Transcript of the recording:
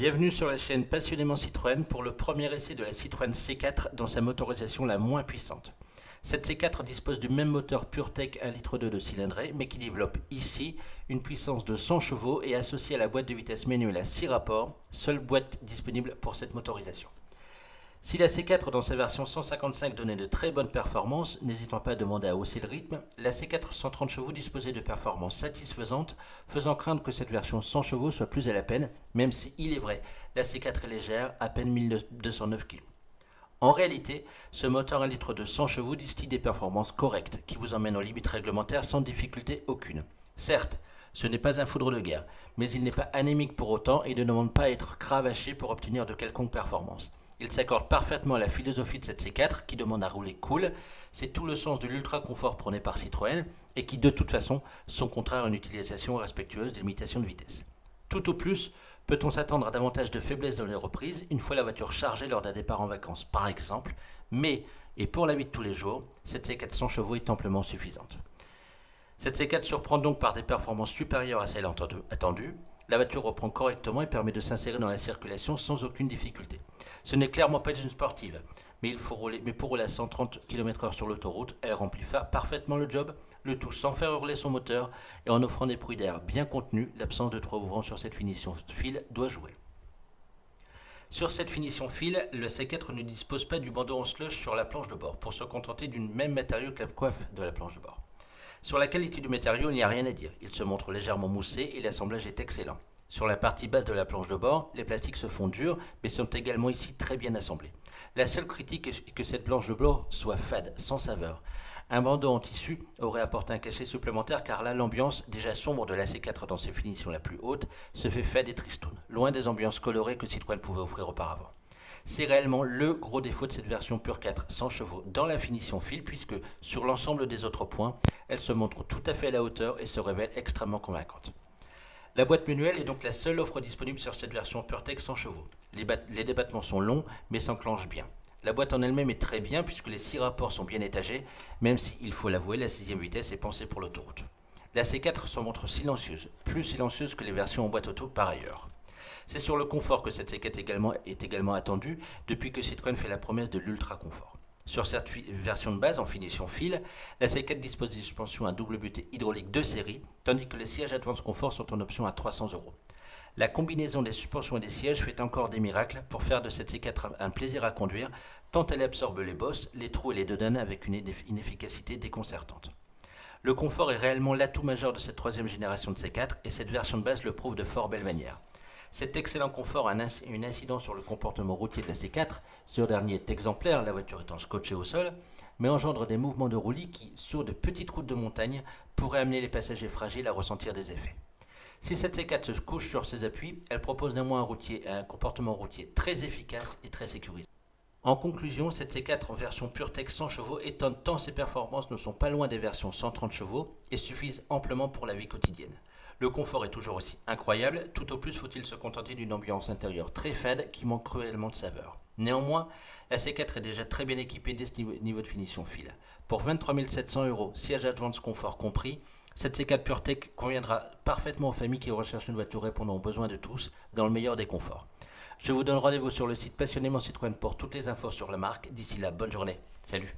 Bienvenue sur la chaîne Passionnément Citroën pour le premier essai de la Citroën C4 dans sa motorisation la moins puissante. Cette C4 dispose du même moteur PureTech 1,2 litre de cylindrée, mais qui développe ici une puissance de 100 chevaux et associée à la boîte de vitesse manuelle à 6 rapports, seule boîte disponible pour cette motorisation. Si la C4 dans sa version 155 donnait de très bonnes performances, n'hésitant pas à demander à hausser le rythme, la C4 130 chevaux disposait de performances satisfaisantes, faisant craindre que cette version 100 chevaux soit plus à la peine, même si, il est vrai, la C4 est légère, à peine 1209 kg. En réalité, ce moteur 1 litre de 100 chevaux distille des performances correctes, qui vous emmènent aux limites réglementaires sans difficulté aucune. Certes, ce n'est pas un foudre de guerre, mais il n'est pas anémique pour autant et ne demande pas à être cravaché pour obtenir de quelconques performances. Il s'accorde parfaitement à la philosophie de cette C4 qui demande à rouler cool. C'est tout le sens de l'ultra-confort prôné par Citroën et qui de toute façon sont contraires à une utilisation respectueuse des limitations de vitesse. Tout au plus, peut-on s'attendre à davantage de faiblesse dans les reprises une fois la voiture chargée lors d'un départ en vacances par exemple, mais, et pour la vie de tous les jours, cette C4 100 chevaux est amplement suffisante. Cette C4 surprend donc par des performances supérieures à celles attendues. La voiture reprend correctement et permet de s'insérer dans la circulation sans aucune difficulté. Ce n'est clairement pas une sportive, mais pour rouler à 130 km/h sur l'autoroute, elle remplit parfaitement le job, le tout sans faire hurler son moteur et en offrant des bruits d'air bien contenus. L'absence de trois ouvrants sur cette finition fil doit jouer. Sur cette finition fil, le C4 ne dispose pas du bandeau en slush sur la planche de bord pour se contenter du même matériau que la coiffe de la planche de bord. Sur la qualité du matériau, il n'y a rien à dire. Il se montre légèrement moussé et l'assemblage est excellent. Sur la partie basse de la planche de bord, les plastiques se font durs, mais sont également ici très bien assemblés. La seule critique est que cette planche de bord soit fade, sans saveur. Un bandeau en tissu aurait apporté un cachet supplémentaire car là, l'ambiance, déjà sombre de la C4 dans ses finitions la plus haute, se fait fade et tristoune, loin des ambiances colorées que Citroën pouvait offrir auparavant. C'est réellement le gros défaut de cette version Pure 4 100 chevaux dans la finition fil puisque sur l'ensemble des autres points, elle se montre tout à fait à la hauteur et se révèle extrêmement convaincante. La boîte manuelle est donc la seule offre disponible sur cette version PureTech 100 chevaux. Les débattements sont longs mais s'enclenchent bien. La boîte en elle-même est très bien puisque les 6 rapports sont bien étagés, même si, il faut l'avouer, la 6ème vitesse est pensée pour l'autoroute. La C4 se montre silencieuse, plus silencieuse que les versions en boîte auto par ailleurs. C'est sur le confort que cette C4 est également attendue depuis que Citroën fait la promesse de l'ultra-confort. Sur cette version de base en finition fil, la C4 dispose d'une suspension à double butée hydraulique de série, tandis que les sièges Advance Confort sont en option à 300 €. La combinaison des suspensions et des sièges fait encore des miracles pour faire de cette C4 un plaisir à conduire, tant elle absorbe les bosses, les trous et les dodanes avec une efficacité déconcertante. Le confort est réellement l'atout majeur de cette troisième génération de C4 et cette version de base le prouve de fort belle manière. Cet excellent confort a une incidence sur le comportement routier de la C4, ce dernier est exemplaire, la voiture étant scotchée au sol, mais engendre des mouvements de roulis qui, sur de petites routes de montagne, pourraient amener les passagers fragiles à ressentir des effets. Si cette C4 se couche sur ses appuis, elle propose néanmoins un comportement routier très efficace et très sécurisé. En conclusion, cette C4 en version PureTech 100 chevaux étonne tant ses performances ne sont pas loin des versions 130 chevaux et suffisent amplement pour la vie quotidienne. Le confort est toujours aussi incroyable, tout au plus faut-il se contenter d'une ambiance intérieure très fade qui manque cruellement de saveur. Néanmoins, la C4 est déjà très bien équipée dès ce niveau de finition fil. Pour 23 700 €, siège Advance Confort compris, cette C4 PureTech conviendra parfaitement aux familles qui recherchent une voiture répondant aux besoins de tous dans le meilleur des conforts. Je vous donne rendez-vous sur le site Passionnément Citroën pour toutes les infos sur la marque. D'ici là, bonne journée. Salut!